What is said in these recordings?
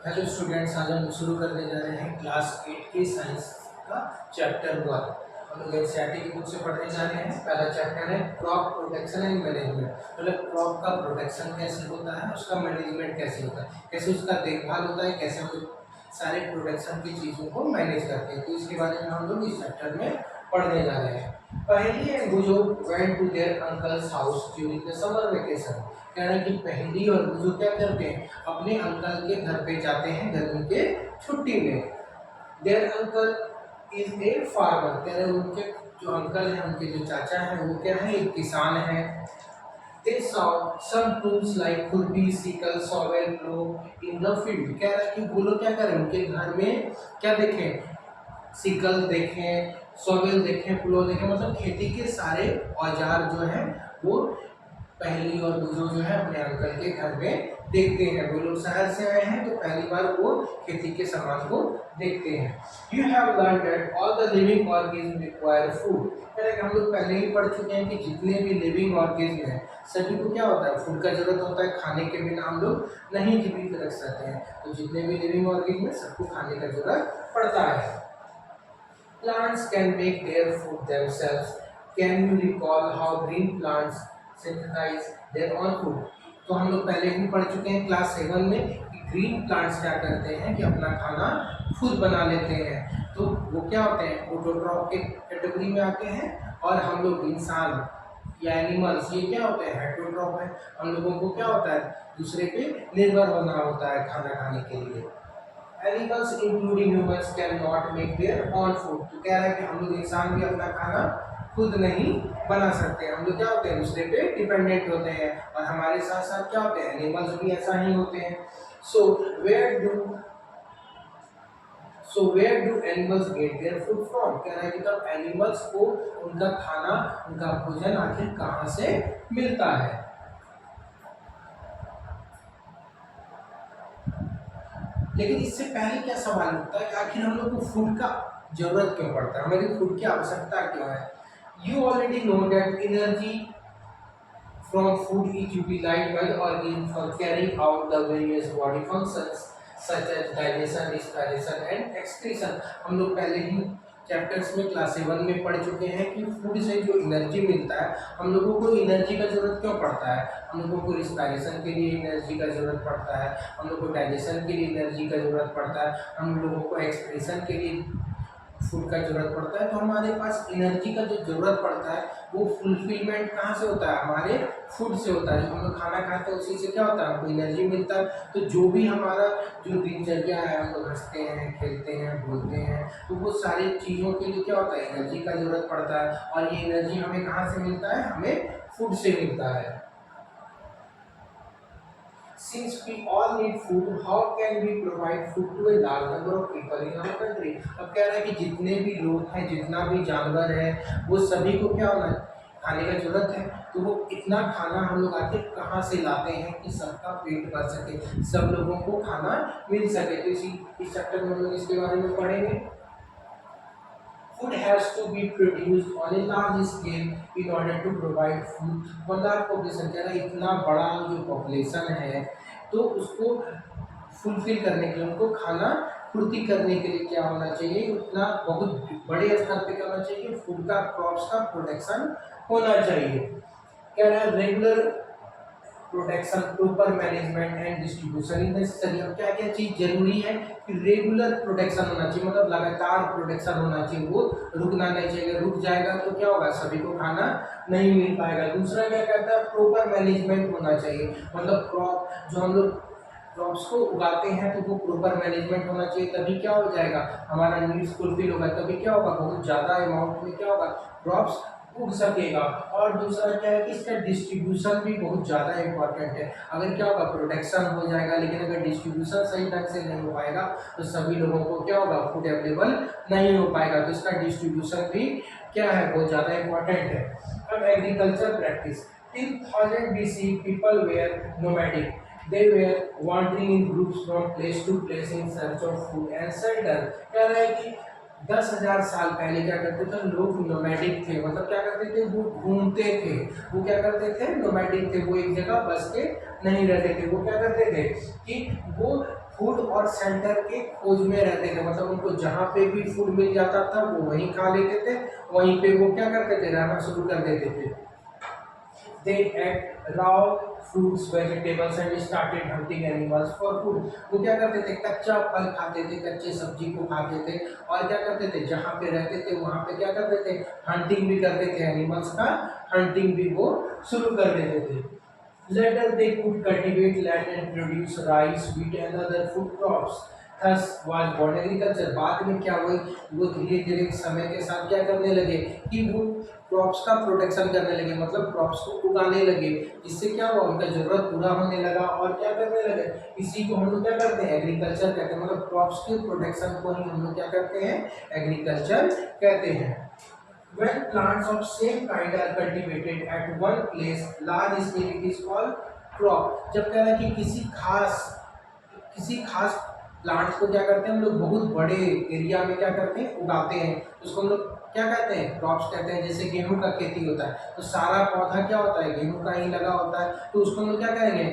Hello students, आज हम शुरू करने जा रहे हैं क्लास 8 के साइंस का चैप्टर 1। हम लोग एनसीईआरटी की बुक से पढ़ने जा रहे हैं। पहला चैप्टर है क्रॉप प्रोटेक्शन एंड मैनेजमेंट, मतलब क्रॉप का प्रोटेक्शन कैसे होता है, उसका मैनेजमेंट कैसे होता है, कैसे उसका देखभाल होता है, कैसे हम लोग सारे प्रोटेक्शन की चीज़ों को मैनेज करते हैं। तो इसके बारे में हम लोग इस चैप्टर में पढ़ने जा रहे हैं। पहली and Bujo went to their uncle's house during the summer vacation. कह रहे हैं कि पहली और बुजो क्या करते हैं, अपने अंकल के घर पे जाते हैं गर्मी के छुट्टी में। Their uncle is a farmer, कह रहे हैं उनके जो अंकल हैं, उनके जो चाचा हैं, वो क्या है, एक किसान है। They saw some tools like खुरपी, sickle, shovel, plough in the field। कह रहा है कि वो लोग क्या करें, उनके घर में क्या देखें, सिकल देखें, शॉवेल देखें, प्लो देखें, मतलब खेती के सारे औजार जो हैं वो पहली और बुजुर्ग जो है अपने अंकल के घर में देखते हैं। वो लोग शहर से आए हैं तो पहली बार वो खेती के सामान को देखते हैं। You have learn that all the living organism require food. हम लोग पहले ही पढ़ चुके हैं कि जितने भी लिविंग ऑर्गेनिज्म हैं सभी को क्या होता है, फूड का जरूरत होता है। खाने के बिना हम लोग नहीं जीवित रख सकते हैं। तो जितने भी लिविंग ऑर्गेनिज्म है सबको खाने का जरूरत पड़ता है। Plants can make their food themselves. Can you recall how green plants synthesize their own food? तो हम लोग पहले भी पढ़ चुके हैं क्लास 7 में कि ग्रीन प्लांट्स क्या करते हैं कि अपना खाना खुद बना लेते हैं। तो वो क्या होते हैं, ऑटोट्रॉफ के कैटेगरी में आते हैं। और हम लोग इंसान या एनिमल्स ये क्या होते हैं, हेटरोट्रॉफ है। हम लोगों को क्या होता है, दूसरे पे निर्भर होना होता है खाना खाने के लिए। Animals including humans cannot make their own food। तो कह रहा है कि हम लोग इंसान भी अपना खाना खुद नहीं बना सकते। हम लोग क्या होते हैं, दूसरे पे डिपेंडेंट होते हैं। और हमारे साथ साथ क्या होते हैं, एनिमल्स भी ऐसा ही होते हैं। So where do animals get their food from. कह रहा है कि तब एनिमल्स को उनका खाना, उनका भोजन आखिर कहाँ से मिलता है। लेकिन इससे पहले क्या सवाल उठता है कि आखिर हम लोग को फूड का जरूरत क्यों पड़ता है, हमारी फूड की आवश्यकता क्यों है। You already know that energy from food is utilised by the organ for carrying out the various body functions such as digestion, respiration and excretion. हम लोग पहले ही चैप्टर्स में क्लास 7 में पढ़ चुके हैं कि फूड से जो एनर्जी मिलता है, हम लोगों को एनर्जी का जरूरत क्यों पड़ता है। हम लोगों को रिस्पिरेशन के लिए एनर्जी का जरूरत पड़ता है, हम लोग को डाइजेशन के लिए एनर्जी का जरूरत पड़ता है, हम लोगों को एक्सप्रेशन के लिए फूड का जरूरत पड़ता है। तो हमारे पास एनर्जी का जो जरूरत पड़ता है वो फुलफिलमेंट कहाँ से होता है, हमारे फूड से होता है। जब हम लोग खाना खाते हैं उसी से क्या होता है, हमको एनर्जी मिलता है। तो जो भी हमारा जो दिनचर्या है, हम लोग हंसते हैं, खेलते हैं, बोलते हैं, तो वो सारी चीज़ों के लिए क्या होता है, एनर्जी का जरूरत पड़ता है। और ये एनर्जी हमें कहाँ से मिलता है, हमें फूड से मिलता है। Since we all need food, how can we provide food to a large number of people in our country? अब कह रहा है कि जितने भी लोग हैं, जितना भी जानवर है, वो सभी को क्या होना है, खाने का जरूरत है। तो वो इतना खाना हम लोग आखिर कहाँ से लाते हैं कि सबका पेट भर सके, सब लोगों को खाना मिल सके। तो इस चैप्टर में हम लोग इसके बारे में पढ़ेंगे। Food has to be produced on a large scale in order to provide food for large population। कह रहा है इतना बड़ा जो पॉपुलेशन है तो उसको फुलफिल करने के लिए, उनको खाना पूर्ति करने के लिए क्या होना चाहिए, उतना बहुत बड़े स्तर पे क्या होना चाहिए, फूड का, क्रॉप्स का प्रोडक्शन होना चाहिए। कह रहा है regular protection, proper management and distribution in necessary. अब क्या क्या चीज़ जरूरी है कि रेगुलर प्रोटेक्शन होना चाहिए, मतलब लगातार प्रोटेक्शन होना चाहिए, वो रुकना नहीं चाहिए। रुक जाएगा तो क्या होगा, सभी को खाना नहीं मिल पाएगा। दूसरा क्या कहता है, प्रॉपर मैनेजमेंट होना चाहिए, मतलब क्रॉप जो हम लोग क्रॉप्स को उगाते हैं तो वो प्रॉपर मैनेजमेंट होना चाहिए। तभी क्या हो जाएगा, हमारा नीड्स फुलफिल होगा। तभी क्या होगा, बहुत ज़्यादा अमाउंट में क्या होगा, क्रॉप्स उग सकेगा। और दूसरा क्या है कि इसका डिस्ट्रीब्यूशन भी बहुत ज़्यादा इंपॉर्टेंट है। अगर क्या होगा, प्रोडक्शन हो जाएगा लेकिन अगर डिस्ट्रीब्यूशन सही ढंग से नहीं हो पाएगा तो सभी लोगों को क्या होगा, फूड अवेलेबल नहीं हो पाएगा। तो इसका डिस्ट्रीब्यूशन भी क्या है, बहुत ज़्यादा इंपॉर्टेंट है। अब agriculture practice, till 1000 BC people were nomadic. They were wandering in groups from place to place in search of food and shelter। कह रहा है कि 10,000 साल पहले क्या करते थे लोग, नोमैडिक थे, मतलब क्या करते थे, वो घूमते थे। वो क्या करते थे, नोमैडिक थे, वो एक जगह बस के नहीं रहते थे। वो क्या करते थे कि वो फूड और सेंटर के खोज में रहते थे, मतलब उनको जहाँ पे भी फूड मिल जाता था वो वहीं खा लेते थे, वहीं पे वो क्या करते थे, रहना शुरू कर देते थे। They ate raw fruits, vegetables and started hunting animals for food. वो क्या करते थे, कच्चा फल खाते थे, कच्चे सब्जी को खाते थे, और क्या करते थे, जहाँ पे रहते थे वहाँ पे क्या करते थे, हंटिंग भी करते थे, एनिमल्स का हंटिंग भी वो शुरू कर देते थे। Later they could cultivate land and produce rice, wheat and other food crops. Thus was born agriculture. बाद में क्या हुई, वो धीरे धीरे समय के साथ क्या करने लगे कि वो क्रॉप्स का प्रोटेक्शन करने लगे, मतलब क्रॉप्स को उगाने लगे, जिससे क्या हुआ, उनका जरूरत पूरा होने लगा और क्या करने लगे, इसी को हम लोग क्या करते हैं, एग्रीकल्चर कहते हैं, मतलब क्रॉप्स के प्रोटेक्शन को ही हम लोग क्या करते हैं, एग्रीकल्चर कहते हैं। When plants of same kind are cultivated at one place, large scale, it is called crop. जब कह रहा है कि किसी खास प्लांट्स को क्या करते हैं हम लोग, बहुत बड़े एरिया में क्या करते हैं, उगाते हैं, उसको हम लोग क्या कहते हैं, क्रॉप्स कहते हैं। जैसे गेहूं का खेती होता है तो सारा पौधा क्या होता है, गेहूं का ही लगा होता है, तो उसको हम लोग क्या कहेंगे,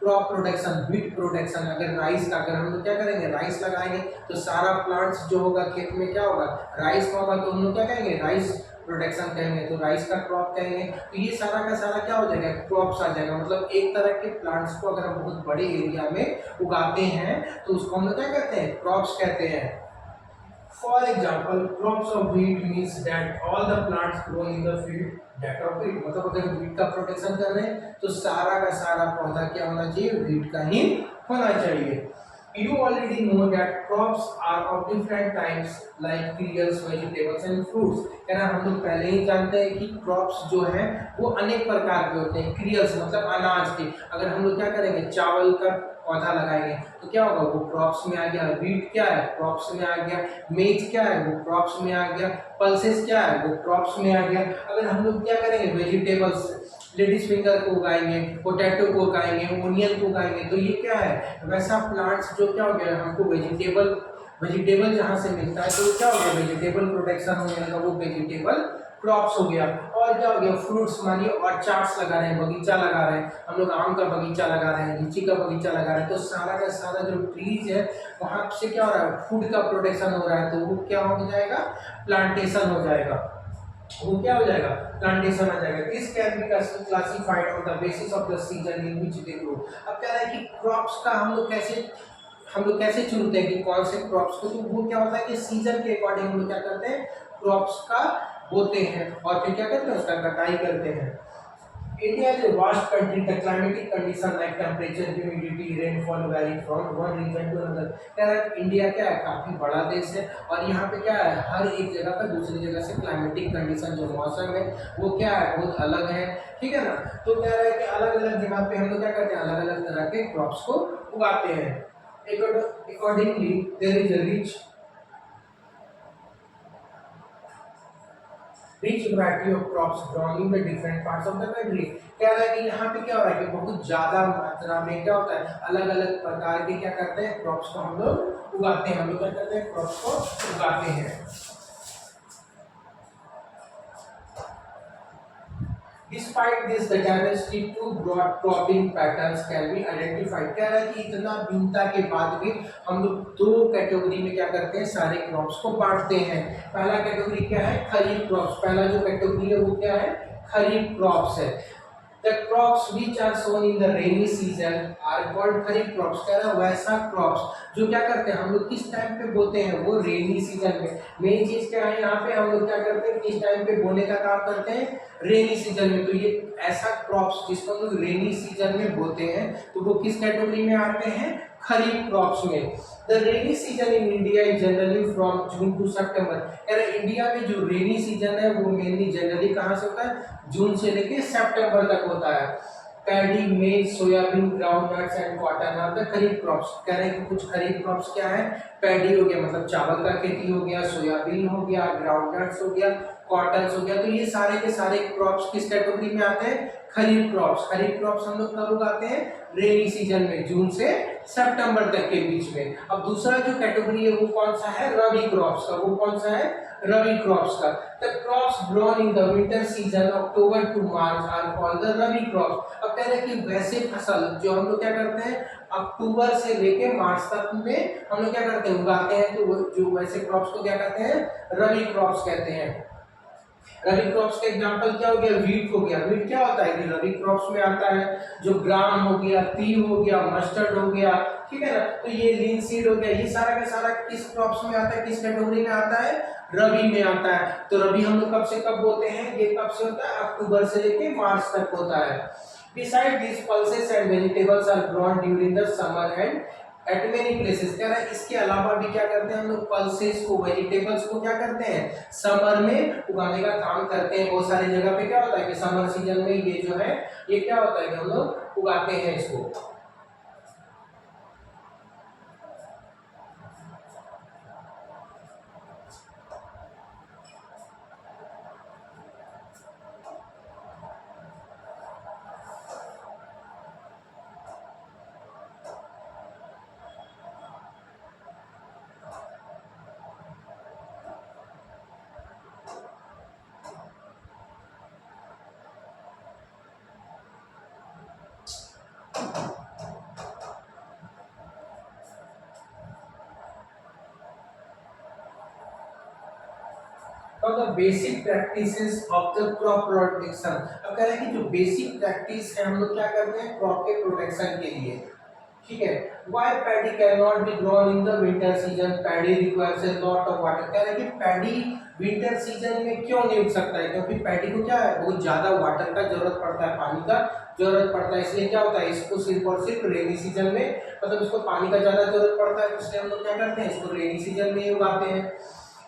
क्रॉप प्रोटेक्शन, व्हीट प्रोटेक्शन। अगर राइस का, अगर हम लोग क्या करेंगे, राइस लगाएंगे तो सारा प्लांट्स जो होगा खेत में क्या होगा, राइस का होगा, तो हम लोग क्या कहेंगे, राइस प्रोटेक्शन कहेंगे, तो राइस का क्रॉप कहेंगे। तो ये सारा का सारा क्या हो जाएगा, क्रॉप्स आ जाएगा। मतलब एक तरह के प्लांट्स को अगर हम बहुत बड़े एरिया में उगाते हैं तो उसको हम लोग क्या कहते हैं, क्रॉप्स कहते हैं। For example, crops of wheat means that all the plants grown in the field that of wheat. मतलब अगर व्हीट का प्रोटेक्शन कर रहे हैं तो सारा का सारा पौधा क्या होना चाहिए, व्हीट का ही होना चाहिए। You already know that crops are of different types like cereals, vegetables and fruits. क्या ना, हम लोग पहले ही जानते हैं कि क्रॉप्स जो है वो अनेक प्रकार के होते हैं। क्रियल्स मतलब अनाज के, अगर हम लोग क्या करेंगे, चावल का पौधा लगाएंगे तो क्या होगा, वो क्रॉप्स में आ गया। व्हीट क्या है, क्रॉप्स में आ गया। मेज क्या है, वो क्रॉप्स में आ गया। पल्सेस क्या है, वो क्रॉप्स में आ गया। अगर हम लोग क्या करेंगे, वेजिटेबल्स, लेडीज फिंगर को उगाएंगे, पोटैटो को उगाएंगे, ओनियन को उगाएंगे, तो ये क्या है, वैसा प्लांट्स जो क्या हो गया, हमको वेजिटेबल जहाँ से मिलता है तो क्या हो गया, वेजिटेबल प्रोटेक्शन होने लगा, वो वेजिटेबल क्रॉप्स हो गया। और क्या हो गया, फ्रूट्स मानिए और चार्ट्स लगा रहे हैं, बगीचा लगा रहे हैं, हम लोग आम का बगीचा लगा रहे हैं, लीची का बगीचा लगा रहे हैं, तो सारा का सारा जो ट्रीज है वहाँ से क्या हो रहा है, फूड का प्रोटेक्शन हो रहा है, तो वो क्या हो जाएगा, प्लांटेशन हो जाएगा। वो क्या हो जाएगा, प्लांटेशन आ जाएगा। This can be classified on the basis of the season in which they grow. अब कह रहा है कि क्रॉप्स का हम लोग कैसे चुनते हैं कि कौन से क्रॉप्स को, तो वो क्या होता है कि सीजन के अकॉर्डिंग हम लोग क्या करते हैं, क्रॉप्स का बोते हैं और फिर क्या करते हैं, उसका कटाई करते हैं। India is a vast country. The climatic condition like temperature, humidity, rainfall vary from one region to another. कह रहा है इंडिया क्या है, काफी बड़ा देश है और यहाँ पे क्या है, हर एक जगह का दूसरी जगह से क्लाइमेटिक कंडीशन जो मौसम है वो क्या है, बहुत अलग है, ठीक है ना। तो कह रहा है कि अलग अलग जगह पे हम लोग क्या करते हैं, अलग अलग तरह के क्रॉप्स को उगाते हैं। Accordingly, there is a rich variety of crops grown in the different parts of the country। कह रहा है कि यहाँ पे क्या हो रहा है कि बहुत ज्यादा मात्रा में क्या होता है, अलग अलग प्रकार के क्या करते हैं, क्रॉप्स को हम लोग उगाते हैं। हम लोग क्या करते हैं, क्रॉप्स को उगाते हैं। Despite this, the diversity to broad cropping patterns can be identified। कह रहा है कि इतना भिन्नता के बाद भी हम लोग दो कैटेगरी में क्या करते हैं, सारे क्रॉप्स को बांटते हैं। पहला कैटेगरी क्या है, खरीफ क्रॉप्स। पहला जो कैटेगरी है वो क्या है, खरीफ क्रॉप्स है। The crops which are sown in the rainy season are called kharif crops. कह रहा है वैसा क्रॉप्स जो क्या करते हैं, हम लोग किस टाइम पे बोते हैं, वो रेनी सीजन में। मेन चीज क्या है, यहाँ पे हम लोग क्या करते हैं, किस टाइम पे बोने का काम करते हैं, रेनी सीजन में। तो ये ऐसा क्रॉप्स जिसको हम लोग रेनी सीजन में बोते हैं तो वो किस कैटेगरी में आते हैं, खरीफ क्रॉप्स में। The rainy season in India is generally from June to September. कह रहे इंडिया में जो रेनी सीजन है वो मेनली जनरली कहाँ से होता है, जून से लेके सितंबर तक होता है। Paddy, maize, soybean, groundnuts and cotton are the kharif crops. कह रहे हैं कि कुछ खरीफ क्रॉप्स क्या है, पैडी हो गया मतलब चावल का खेती हो गया, सोयाबीन हो गया, ग्राउंडनट्स हो गया, कॉटन हो गया। तो ये सारे के सारे क्रॉप्स किस कैटेगरी में आते हैं? खरीफ क्रॉप्स। खरीफ क्रॉप्स हम लोग कब उगाते हैं? रेनी सीजन में, जून से सितंबर तक के बीच में। अब दूसरा जो कैटेगरी है वो कौन सा है? रबी क्रॉप्स का। वो कौन सा है? रबी क्रॉप्स का। The crops grown in the winter season October to March are called the rabi crops. अब कह रहे हैं कि वैसे फसल जो हम लोग क्या करते हैं अक्टूबर से लेके मार्च तक में हम लोग क्या करते हैं? उगाते हैं। तो जो वैसे क्रॉप्स को क्या कहते हैं? रबी क्रॉप्स कहते हैं। रबी क्रॉप्स का एग्जांपल क्या हो गया? वीट हो गया। वीट क्या होता है कि रबी क्रॉप्स में आता है। जो ग्राम हो गया, तिल हो गया, मस्टर्ड हो गया, ठीक है ना। तो ये लिनसीड हो गया, ये सारा का सारा किस क्रॉप्स में आता है? किस कैटेगरी में आता है? रबी में आता है। तो रबी हम लोग कब से कब बोते हैं? ये कब से होता है? अक्टूबर से लेके मार्च तक होता है। Besides these pulses and vegetables are grown during the summer and at many places। कह रहा है इसके अलावा भी क्या करते हैं हम लोग? पल्सेस को, वेजिटेबल्स को क्या करते हैं? समर में उगाने का काम करते हैं। बहुत सारी जगह पे क्या होता है कि समर सीजन में ये जो है ये क्या होता है कि हम लोग उगाते हैं इसको। The basic practices of the crop protection. अब कह रहे हैं कि जो बेसिक प्रैक्टिस है हम लोग क्या करते हैं क्रॉप के प्रोटेक्शन के लिए, ठीक है। Why paddy can not be grown in the winter season? Paddy requires a lot of water. कह रहे हैं कि पैडी विंटर सीजन में क्यों नहीं उग सकता है? क्योंकि पैडी को क्या है बहुत ज्यादा वाटर का जरूरत पड़ता है, पानी का जरूरत पड़ता है। इसलिए क्या होता है इसको सिर्फ और सिर्फ रेनी सीजन में, मतलब इसको पानी का ज्यादा जरूरत पड़ता है, इसलिए हम लोग क्या करते हैं इसको रेनी सीजन में ही उगाते हैं।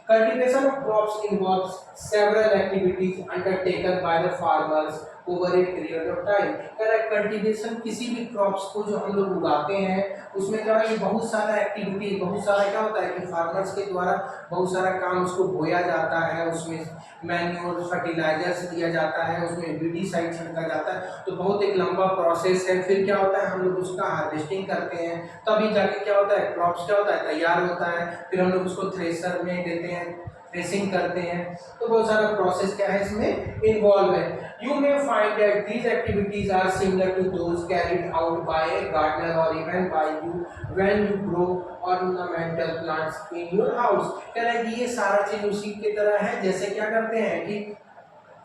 Cultivation of crops involves several activities undertaken by the farmers over a period of time। कह रहा है कल्टीवेशन किसी भी क्रॉप्स को जो हम लोग उगाते हैं उसमें क्या है बहुत सारा एक्टिविटी, बहुत सारा क्या होता है कि फार्मर्स के द्वारा बहुत सारा काम उसको बोया जाता है, उसमें मैन्योर फर्टिलाइजर्स दिया जाता है, उसमें वीडीसाइड छिड़का जाता है। तो बहुत एक लंबा प्रोसेस है। फिर क्या होता है हम लोग उसका हार्वेस्टिंग करते हैं, तभी जाके क्या होता है क्रॉप्स क्या होता है तैयार होता है। फिर हम लोग उसको थ्रेशर में देते हैं, थ्रेसिंग करते हैं। तो बहुत सारा प्रोसेस क्या है इसमें इन्वॉल्व है। You may find that these activities are similar to those carried out by a gardener or even by you when you grow ornamental plants in your house। कह रहा है कि ये सारा चीज उसी की तरह है जैसे क्या करते हैं कि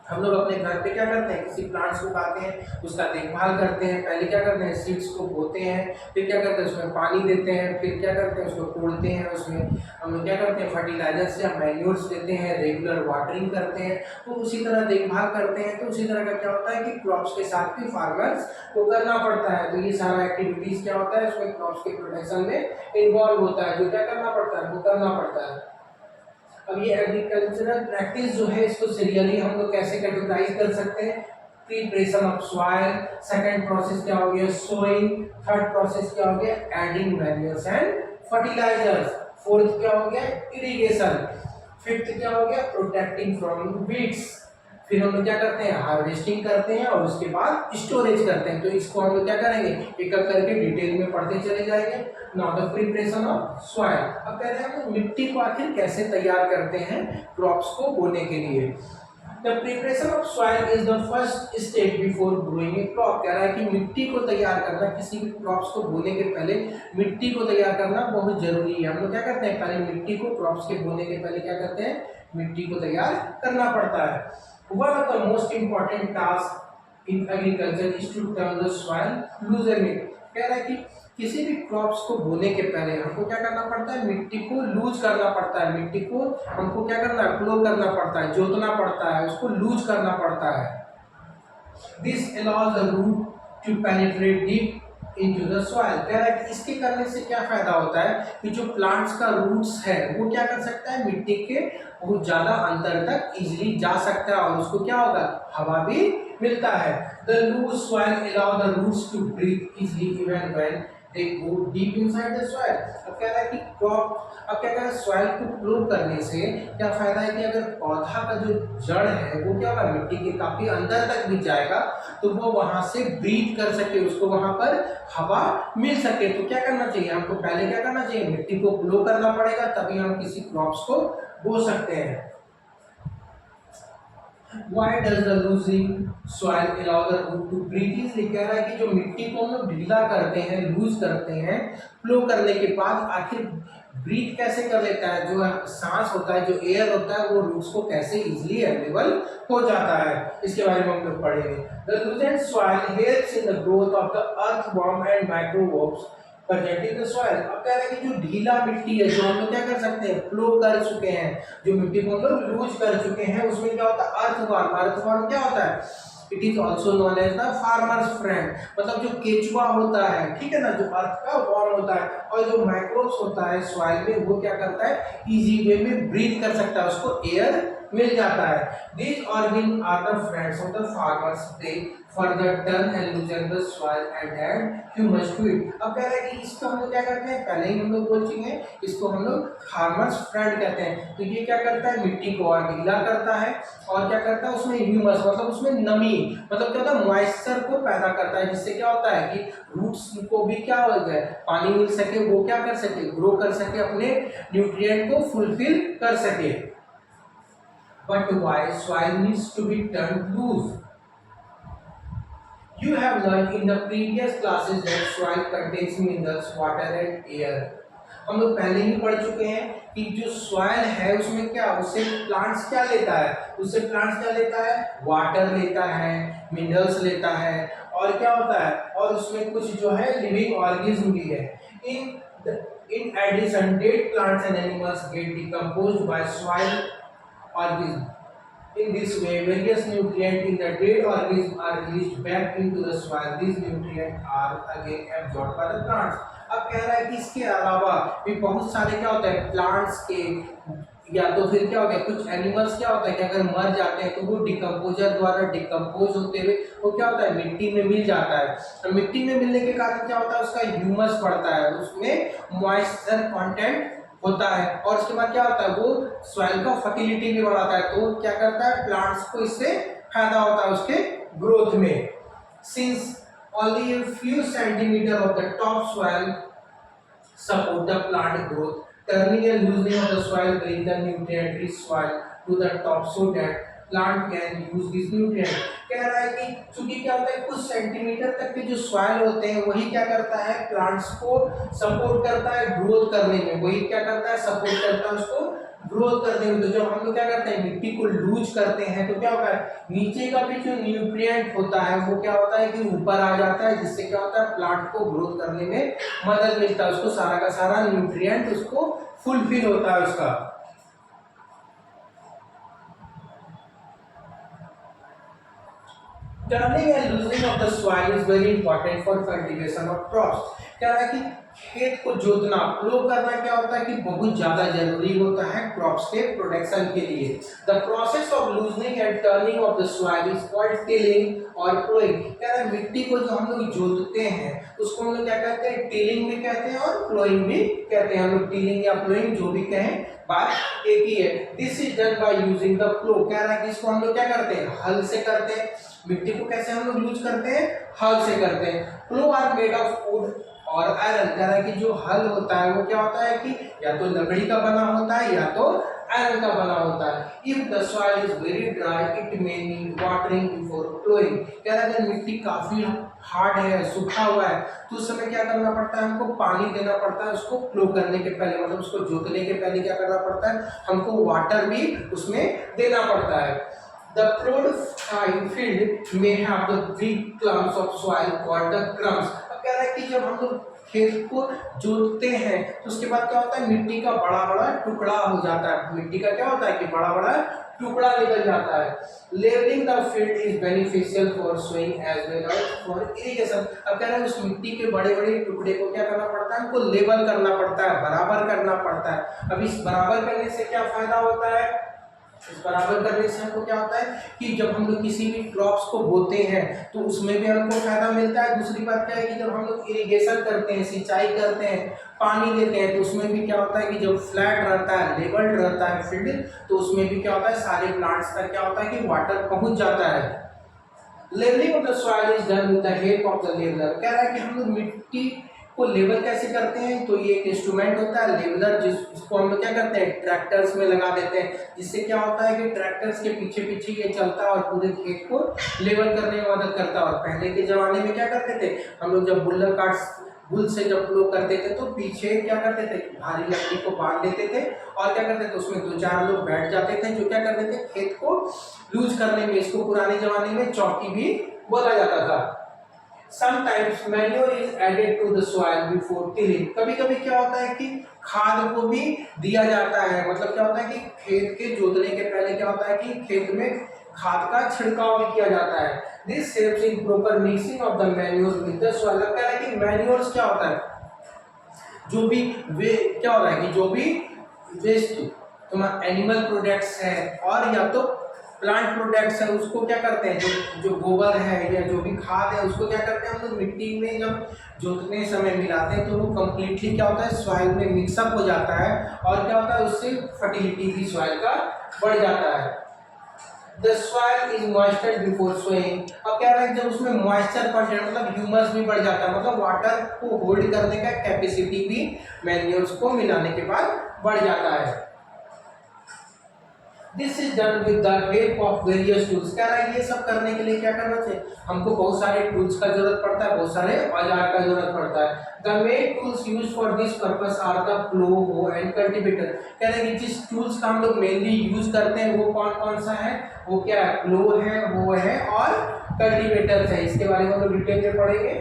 हम लोग अपने घर पे क्या करते हैं किसी प्लांट्स को उगाते हैं, उसका देखभाल करते हैं। पहले क्या करते हैं सीड्स को बोते हैं, फिर क्या करते हैं उसमें पानी देते हैं, फिर क्या करते हैं उसको तोड़ते हैं, उसमें हम लोग क्या करते हैं फर्टिलाइजर्स या मैन्योर्स देते हैं, रेगुलर वाटरिंग करते हैं। तो उसी तरह देखभाल करते हैं। तो उसी तरह का क्या होता है कि क्रॉप्स के साथ भी फार्मर्स को करना पड़ता है। तो ये सारा एक्टिविटीज क्या होता है उसमें क्रॉप्स के प्रोटेक्शन में इन्वॉल्व होता है। जो क्या करना पड़ता है वो करना पड़ता है। अब ये एग्रीकल्चरल प्रैक्टिस जो है इसको सीरियली हम लोग कैसे कैटेगराइज कर सकते हैं? Preparation of soil, second process क्या हो गया सोइंग, थर्ड प्रोसेस क्या हो गया adding manures and fertilisers, fourth क्या हो गया इरिगेशन, फिफ्थ क्या हो गया प्रोटेक्टिंग फ्रॉम वीड्स। फिर हम लोग क्या करते हैं हार्वेस्टिंग करते हैं और उसके बाद स्टोरेज करते हैं। तो इसको हम लोग क्या करेंगे एक एक करके डिटेल में पढ़ते चले जाएंगे। Now the preparation of soil. अब कह रहे हैं हम मिट्टी को आखिर कैसे तैयार करते हैं क्रॉप्स को बोने के लिए। The preparation of soil is the first step before growing A crop. कह रहा है कि मिट्टी को तैयार करना किसी भी क्रॉप्स को बोने के पहले मिट्टी को तैयार करना बहुत जरूरी है। हम लोग क्या करते हैं पहले मिट्टी को क्रॉप्स के बोने के पहले क्या करते हैं मिट्टी को तैयार करना पड़ता है। One of the most important tasks in agriculture is to turn the soil, loosen it। कह रहा है कि किसी भी क्रॉप्स को बोने के पहले हमको क्या करना पड़ता है मिट्टी को लूज करना पड़ता है। मिट्टी को हमको क्या करना है फ्लो करना पड़ता है, जोतना पड़ता है, उसको लूज करना पड़ता है। This allows the root to penetrate deep into the soil। कह रहा है कि इसके करने से क्या फायदा होता है कि जो प्लांट्स का रूट्स है वो क्या कर सकता है मिट्टी के बहुत ज्यादा अंतर तक इजीली जा सकता है और उसको क्या होगा हवा भी मिलता है। The loose soil allow the roots to breathe easily even when they go deep inside the soil। अब कह रहा है कि क्रॉप, अब क्या कह रहा है, सॉइल को प्लो करने से क्या फायदा है कि अगर पौधा का जो जड़ है वो क्या होगा, मिट्टी के काफी अंदर तक भी जाएगा तो वो वहां से ब्रीथ कर सके, उसको वहां पर हवा मिल सके। तो क्या करना चाहिए हमको, पहले क्या करना चाहिए, मिट्टी को प्लो करना पड़ेगा, तभी हम किसी क्रॉप्स को बो सकते हैं। Why does the losing soil allow the root to breathe easily? कह रहा है कि जो मिट्टी को हम लोग ढीला करते हैं, लूज करते हैं, फ्लो करने के बाद आखिर ब्रीथ कैसे कर लेता है, जो सांस होता है, जो एयर होता है, वो रूट्स को कैसे इजीली अवेलेबल हो जाता है, इसके बारे में हम लोग पढ़ेंगे। The loosened soil helps in the growth of the earthworm and microbes presenting the soil. अब कह रहे हैं कि जो ढीला मिट्टी है, जो हम लोग क्या कर सकते हैं, फ्लो कर चुके हैं, जो मिट्टी को हम लोग लूज कर चुके हैं, उसमें क्या होता है, अर्थवर्म। अर्थवर्म क्या होता है, it is also known as the farmer's friend, मतलब जो केचुआ होता है, ठीक है ना, जो अर्थ का वर्म होता है, और जो माइक्रोब्स होता है सॉइल में, वो क्या करता है, इजी वे में ब्रीथ कर सकता है, उसको एयर मिल जाता है। These organs are the friends of the farmers, they further turn and loosen the soil and add humus to it। अब कह रहे हैं कि इसको हम लोग क्या करते हैं, पहले ही हम लोग बोल चुके हैं, इसको हम लोग फार्मर्स फ्रेंड कहते हैं। तो ये क्या करता है, मिट्टी को और ढीला करता है, और क्या करता है, उसमें ह्यूमस मतलब उसमें नमी, मतलब क्या होता है, मॉइस्चर को पैदा करता है, जिससे क्या होता है कि रूट्स को भी क्या हो जाए, पानी मिल सके, वो क्या कर सके, ग्रो कर सके, अपने न्यूट्रिएंट को फुलफिल कर सके। But why soil needs to be turned loose? You have learned in the previous classes that soil contains minerals, water and air। हम लोग पहले ही पढ़ चुके हैं कि जो सॉइल है उसमें क्या, उससे प्लांट्स क्या लेता है, उससे प्लांट्स क्या लेता है, वाटर लेता है, मिनरल्स लेता है, और क्या होता है, और उसमें कुछ जो है लिविंग ऑर्गेनिज्म भी है। In addition, dead plants and animals get decomposed by soil organism। In this way, various nutrients in the dead organism are released back into the soil। These nutrients are again absorbed by the plants। अब कह रहा है कि इसके अलावा भी बहुत सारे क्या होता है, प्लांट्स के, या तो फिर क्या हो गया, कुछ एनिमल्स क्या होता है कि अगर मर जाते हैं तो वो डिकम्पोजर द्वारा डिकम्पोज होते हुए वो क्या होता है, मिट्टी में मिल जाता है। तो मिट्टी में मिलने के कारण क्या होता है, उसका ह्यूमस बढ़ता है, उसमें मॉइस्चर कंटेंट होता है, और उसके बाद क्या होता है, वो सॉइल का फर्टिलिटी भी बढ़ाता है। तो क्या करता है, प्लांट्स को इससे फायदा होता है उसके ग्रोथ में। Since only a few centimeters of the top soil support the plant growth, turning and loosening of the soil bring the nutrient rich soil to the top so that plant can use this nutrient। कह रहा है कि चूंकि क्या होता है, कुछ centimetre तक के जो सॉइल होते हैं वही क्या करता है, प्लांट्स को सपोर्ट करता है ग्रोथ करने में, वही क्या करता है, सपोर्ट करता है उसको ग्रोथ करने में। तो जब हम लोग क्या करते हैं, मिट्टी को लूज करते हैं, तो क्या होता है, नीचे का भी जो न्यूट्रिएंट होता है वो क्या होता है कि ऊपर आ जाता है, जिससे क्या होता है, प्लांट को ग्रोथ करने में मदद मिलता है, उसको सारा का सारा न्यूट्रिएंट उसको फुलफिल होता है उसका। Turning and loosening of the soil is very important for cultivation of crops। क्या है कि खेत को जोतना, प्लो करना क्या होता है कि बहुत ज्यादा जरूरी होता है क्रॉप्स के प्रोडक्शन के लिए। The process of loosening and turning of the soil is called tilling और प्लोइंग। क्या है, मिट्टी को जो हम लोग जोतते हैं उसको हम लोग क्या कहते हैं, टिलिंग भी कहते हैं और प्लोइंग भी कहते हैं। हम लोग टिलिंग या प्लोइंग जो भी कहें, बात एक ही है। This is done by using the plough. कह रहा है कि इसको हम लोग क्या करते हैं, हल से करते हैं। मिट्टी को कैसे हम लोग यूज करते हैं, हल से करते हैं। प्लो आर मेड ऑफ वुड और आयरन। कह रहा है कि जो हल होता है वो क्या होता है कि या तो लकड़ी का बना होता है या तो आयरन का बना होता है। If the soil is very dry it may need watering before ploughing. कह रहा है अगर मिट्टी काफी हार्ड है, सूखा हुआ है, तो उस समय क्या करना पड़ता है, हमको पानी देना पड़ता है उसको प्लो करने के पहले, मतलब उसको जोतने के पहले क्या करना पड़ता है, हमको वाटर भी उसमें देना पड़ता है। The plowed field may have the big clumps of soil called the crumbs। अब कह रहा है कि जब हम लोग खेत को जोतते हैं तो उसके बाद क्या होता है, मिट्टी का बड़ा बड़ा टुकड़ा हो जाता है। मिट्टी का क्या होता है कि बड़ा बड़ा टुकड़ा निकल जाता है। Levelling the field is beneficial for sowing as well as for irrigation. अब कह रहा है उस मिट्टी के बड़े बड़े टुकड़े को क्या करना पड़ता है, हमको लेवल करना पड़ता है, बराबर करना पड़ता है। अब इस बराबर करने से क्या फायदा होता है, इस बराबर करने से हमको क्या होता है कि जब हम लोग किसी भी क्रॉप्स को बोते हैं तो उसमें भी हमको फायदा मिलता है। दूसरी बात क्या है कि जब हम लोग इरिगेशन करते हैं, सिंचाई करते हैं, पानी देते हैं, तो उसमें भी क्या होता है कि जब फ्लैट रहता है, लेवल्ड रहता है फील्ड, तो उसमें भी क्या होता है सारे प्लांट्स तक क्या होता है कि वाटर पहुंच जाता है। Levelling of the soil is done with the help of the leveller. कह रहा है कि हम लोग मिट्टी को लेवल कैसे करते हैं, तो ये एक इंस्ट्रूमेंट होता है लेवलर, जिसको हम लोग क्या करते हैं ट्रैक्टर्स में लगा देते हैं, जिससे क्या होता है कि ट्रैक्टर्स के पीछे पीछे ये चलता है और पूरे खेत को लेवल करने में मदद करता है। और पहले के जमाने में क्या करते थे हम लोग, जब बुल्लर कार्ट्स बुल से जब लोग करते थे तो पीछे क्या करते थे भारी लकड़ी को बांध देते थे और क्या करते थे उसमें 2-4 लोग बैठ जाते थे जो क्या करते थे खेत को लूज करने में, इसको पुराने जमाने में चौकी भी बोला जाता था। Sometimes manure is added to the soil before tilling। कभी-कभी क्या होता है कि खाद को भी दिया जाता है, मतलब क्या होता है कि खेत के जोतने के पहले क्या होता है कि खेत में खाद का छिड़काव भी किया जाता है। This helps in proper mixing of the manure with the soil। अब क्या है कि मैन्योर्स क्या होता है, जो भी वे क्या होता है कि जो भी वेस्ट तुम्हारा एनिमल प्रोडक्ट्स है और या तो प्लांट प्रोडक्ट्स है उसको क्या करते हैं, जो गोबर है या जो भी खाद है उसको क्या करते हैं हम लोग मिट्टी में जब जोतने समय मिलाते हैं तो वो कंप्लीटली क्या होता है सॉइल में मिक्सअप हो जाता है और क्या होता है उससे फर्टिलिटी भी सॉइल का बढ़ जाता है। The soil is moistened before sowing। अब क्या है जब उसमें मॉइस्चर कंटेंट मतलब ह्यूमस भी बढ़ जाता है, मतलब वाटर को होल्ड करने का कैपेसिटी भी मैन्योर्स को मिलाने के बाद बढ़ जाता है। This is done with the help of various tools. कह रहा है ये सब करने के लिए क्या करना चाहिए, हमको बहुत सारे टूल्स का जरूरत पड़ता है, बहुत सारे औजार का जरूरत पड़ता है। The main tools use for this purpose are the plough, hoe and cultivator. कह रहे हैं कि जिस टूल्स का हम लोग मेनली यूज करते हैं वो कौन कौन सा है, वो क्या है प्लो है, वो है और कल्टीवेटर है। इसके बारे में हम लोग डिटेल में पढ़ेंगे।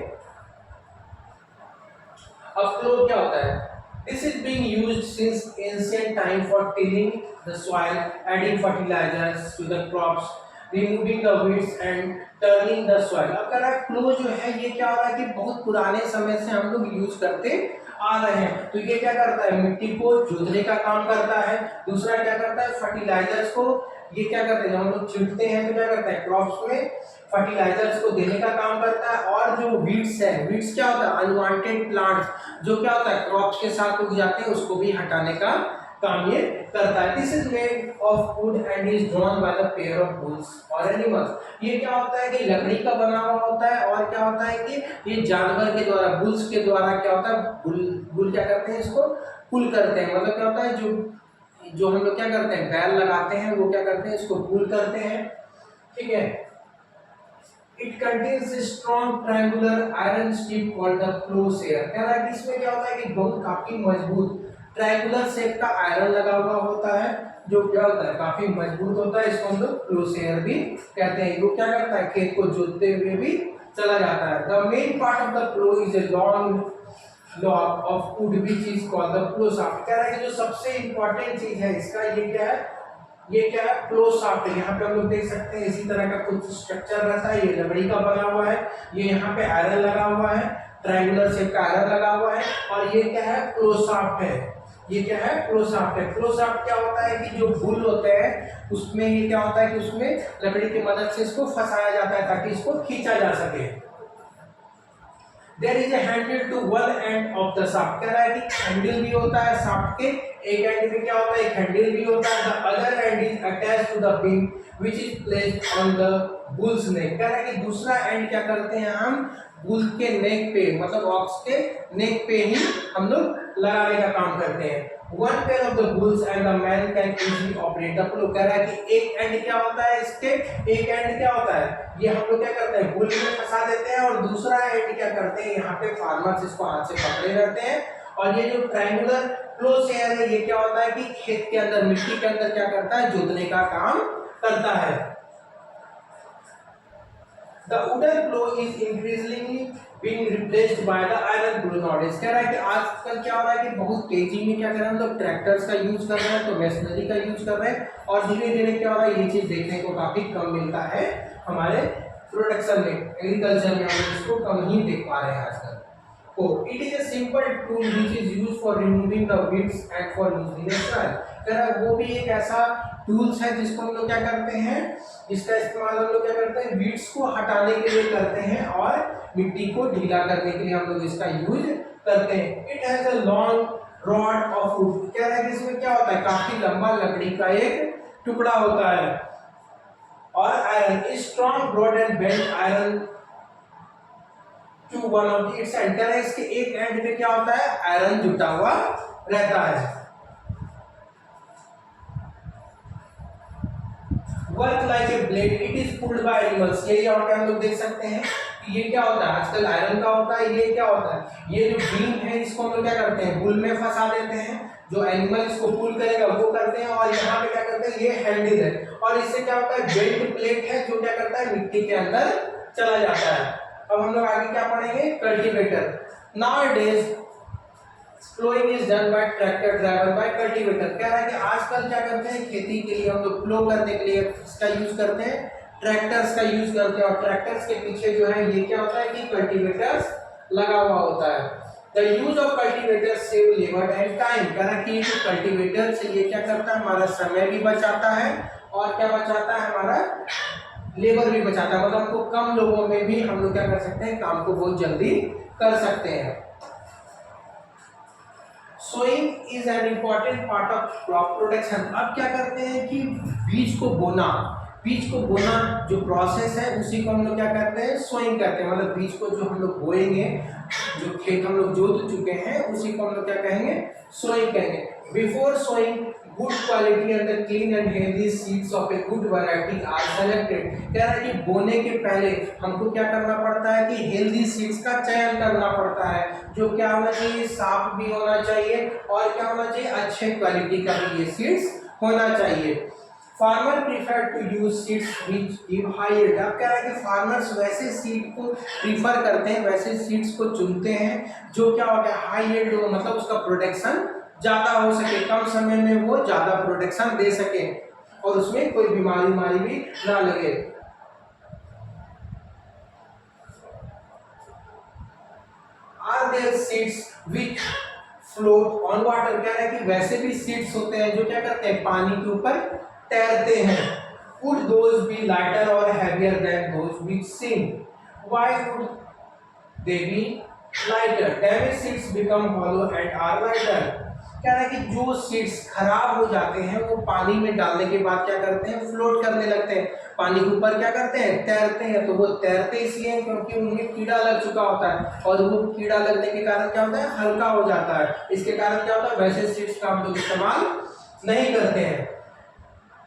अब प्लो क्या होता है, this is being used since ancient time for tilling the soil, adding fertilizers to the crops, removing the weeds and turning the soil। अब कह रहा है प्लो जो है ये क्या हो रहा है कि बहुत पुराने समय से हम लोग यूज करते आ रहे हैं। तो ये क्या करता है मिट्टी को जोतने का काम करता है। दूसरा क्या करता है फर्टिलाइजर्स को, ये क्या करते हैं जब हम लोग छिड़कते हैं तो क्या करता है क्रॉप्स में फर्टिलाइजर्स को देने का काम करता है। और जो वीड्स है, वीड्स क्या होता है अनवांटेड प्लांट्स जो क्या होता है क्रॉप्स के साथ उग जाते हैं उसको भी हटाने का काम ये करता है। This is made of would and is drawn by the pair of bulls और एनिमल्स। ये क्या होता है कि लकड़ी का बना हुआ होता है और क्या होता है कि ये जानवर के द्वारा बुल्स के द्वारा क्या होता है बुल क्या करते हैं इसको पुल करते हैं। मतलब क्या होता है जो हम लोग क्या करते हैं बैल लगाते हैं वो क्या करते हैं इसको पुल करते हैं, ठीक है। It contains a strong triangular iron strip called the ploughshare. कह रहा है कि इसमें क्या होता है कि बहुत काफी मजबूत ट्रायंगुलर शेप का आयरन लगा हुआ होता है जो क्या होता है काफी मजबूत होता है। इसको हम लोग प्लोशेयर भी कहते हैं। वो क्या करता है खेत को जोतते हुए भी चला जाता है। The main part of the plough is a long log of wood which is called the plough shaft. कह रहा है कि जो सबसे इंपॉर्टेंट चीज है इसका ये क्या है प्लो शाफ्ट। यहाँ पे हम लोग देख सकते हैं इसी तरह का कुछ स्ट्रक्चर रहता है, ये लकड़ी का बना हुआ है, ये यहाँ पे आयरन लगा हुआ है, ट्रायंगुलर शेप का आयरन लगा हुआ है और ये क्या है प्लो शाफ्ट है। ये क्या है प्लो शाफ्ट है। प्लो शाफ्ट क्या होता है कि जो बुल होते हैं उसमें ये क्या होता है कि उसमें लकड़ी की मदद से इसको फंसाया जाता है ताकि इसको खींचा जा सके। There is a handle to one end of the shaft। कह रहा है कि हैंडल भी होता है शाफ्ट के एक एंड में क्या होता है एक हैंडल भी होता है। The other end is attached to the beam which is placed on the bull's neck। कह रहा है कि दूसरा एंड क्या करते हैं हम बुल के नेक पे मतलब ऑक्स के नेक पे ही हम लोग लगाने का काम करते हैं। One pair of the bulls and the man can easily operate the plow। कह रहा है कि एक एंड क्या होता है इसके, एक एंड क्या होता है ये हम लोग क्या करते हैं बुल में फंसा देते हैं और दूसरा एंड क्या करते हैं यहाँ पे फार्मर्स इसको हाथ से पकड़े रहते हैं। और ये जो ट्रायंगुलर प्लोशेयर है ये क्या होता है कि खेत के अंदर मिट्टी के अंदर क्या करता है जोतने का काम करता है। The wooden plow is increasingly being replaced by the iron plow nowadays। कह रहा है कि आजकल क्या हो रहा है कि बहुत तेजी में क्या कर रहे हैं हम लोग ट्रैक्टर्स का यूज कर रहे हैं तो मशीनरी का यूज कर रहे हैं और धीरे धीरे क्या हो रहा है ये चीज देखने को काफी कम मिलता है हमारे प्रोडक्शन में, एग्रीकल्चर में हम इसको कम ही देख पा रहे हैं आजकल। Oh, it is a simple tool which is used for removing the weeds and for using the soil। वो भी एक ऐसा टूल्स है जिसको हम लोग क्या करते हैं, जिसका इस्तेमाल हम लोग क्या करते हैं, वीड्स को हटाने के लिए करते हैं और मिट्टी को ढीला करने के लिए हम लोग इसका यूज करते हैं। It has a long rod of would, कह रहा है कि इसमें क्या होता है, काफी लंबा लकड़ी का एक टुकड़ा होता है। और iron is strong broad and bent iron to one of its end, कह रहा है इसके एक एंड पे क्या होता है, आयरन जुटा हुआ रहता है। Work like a blade it is pulled by animals, ये यहाँ पे हम लोग देख सकते हैं कि ये क्या होता है, आजकल आयरन का होता है, ये क्या होता है, ये जो बीम है इसको हम लोग क्या करते हैं, बुल में फंसा देते हैं, जो एनिमल इसको पुल करेगा वो करते हैं, और यहाँ पे क्या करते हैं, ये हैंडल है, और इससे क्या होता है, बेल्ट प्लेट है जो क्या करता है, मिट्टी के अंदर चला जाता है। अब हम लोग आगे क्या पढ़ेंगे, cultivator. Nowadays ploughing is done by tractor driver by cultivator, कह रहा है कि आजकल क्या करते हैं, खेती के लिए हम लोग प्लो करने के लिए इसका यूज करते हैं, ट्रैक्टर्स का यूज करते हैं, और ट्रैक्टर्स के पीछे जो है ये क्या होता है कि कल्टीवेटर्स लगा हुआ होता है। The use of cultivator save labour and time, कह रहा है कि जो कल्टीवेटर से ये क्या करता है, हमारा समय भी बचाता है, और क्या बचाता है, हमारा लेबर भी बचाता है, मतलब हमको कम लोगों में भी हम लोग क्या कर सकते हैं, काम को बहुत जल्दी कर सकते हैं। Sowing is an important part of crop production, अब क्या करते हैं कि बीज को बोना, बीज को बोना जो प्रोसेस है उसी को हम लोग क्या करते हैं, सोइंग करते हैं, मतलब बीज को जो हम लोग बोएंगे, जो खेत हम लोग जोत चुके हैं उसी को हम लोग क्या कहेंगे, सोइंग कहेंगे। Before sowing good quality and the clean and healthy seeds of a good variety are selected, कह रहा है कि बोने के पहले हमको क्या करना पड़ता है कि हेल्दी सीड्स का चयन करना पड़ता है, जो क्या होना चाहिए, साफ भी होना चाहिए, और क्या होना चाहिए, अच्छे क्वालिटी का भी ये सीड्स होना चाहिए। Farmer prefer to use seeds which give high yield, अब कह रहा है कि फार्मर्स वैसे सीड को प्रीफर करते हैं, वैसे सीड्स को चुनते हैं जो क्या हो गया, हाई यील्ड हो, मतलब उसका प्रोडक्शन ज्यादा हो सके, कम समय में वो ज्यादा प्रोडक्शन दे सके, और उसमें कोई बीमारी भी ना लगे। Are there seeds which float on water, कह रहा है कि वैसे भी सीड्स होते हैं जो क्या करते हैं, पानी के ऊपर तैरते हैं। Would those be lighter or heavier than those which sink? Why would they be lighter? Damaged seeds become hollow and are lighter. कह रहा है कि जो सीड्स खराब हो जाते हैं वो पानी में डालने के बाद क्या करते हैं, फ्लोट करने लगते हैं, पानी के ऊपर क्या करते हैं, तैरते हैं। तो वो तैरते इसलिए क्योंकि उनमें कीड़ा लग चुका होता है, और वो कीड़ा लगने के कारण क्या होता है, हल्का हो जाता है। इसके कारण क्या होता है, वैसे सीड्स का हम लोग इस्तेमाल नहीं करते हैं।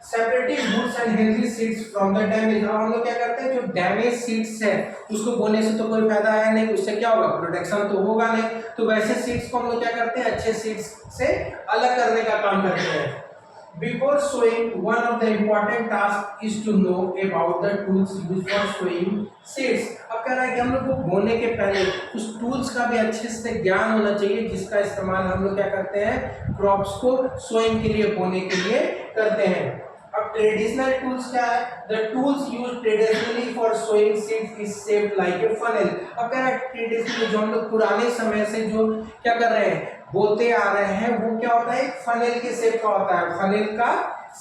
Separating goods and healthy seeds from the damage, हम लोग क्या करते हैं, जो डैमेज सीड्स है उसको बोने से तो कोई फायदा है नहीं, उससे क्या होगा, प्रोडक्शन तो होगा नहीं, तो वैसे सीड्स को हम लोग क्या करते हैं, अच्छे सीड्स से अलग करने का काम करते हैं। Before sowing one of the important task is to know about the tools used for sowing seeds, अब कह रहा है कि हम लोग को बोने के पहले उस टूल्स का भी अच्छे से ज्ञान होना चाहिए जिसका इस्तेमाल हम लोग क्या करते हैं, क्रॉप्स को सोइंग के लिए, बोने के लिए करते हैं। अब ट्रेडिशनल टूल्स क्या है, the tools used traditionally for sowing seeds is shaped like a funnel, अब कह रहा है ट्रेडिशनली जो हम लोग पुराने समय से जो क्या कर रहे हैं, बोते आ रहे हैं, वो क्या होता है, एक फनेल के शेप का होता है। फनेल का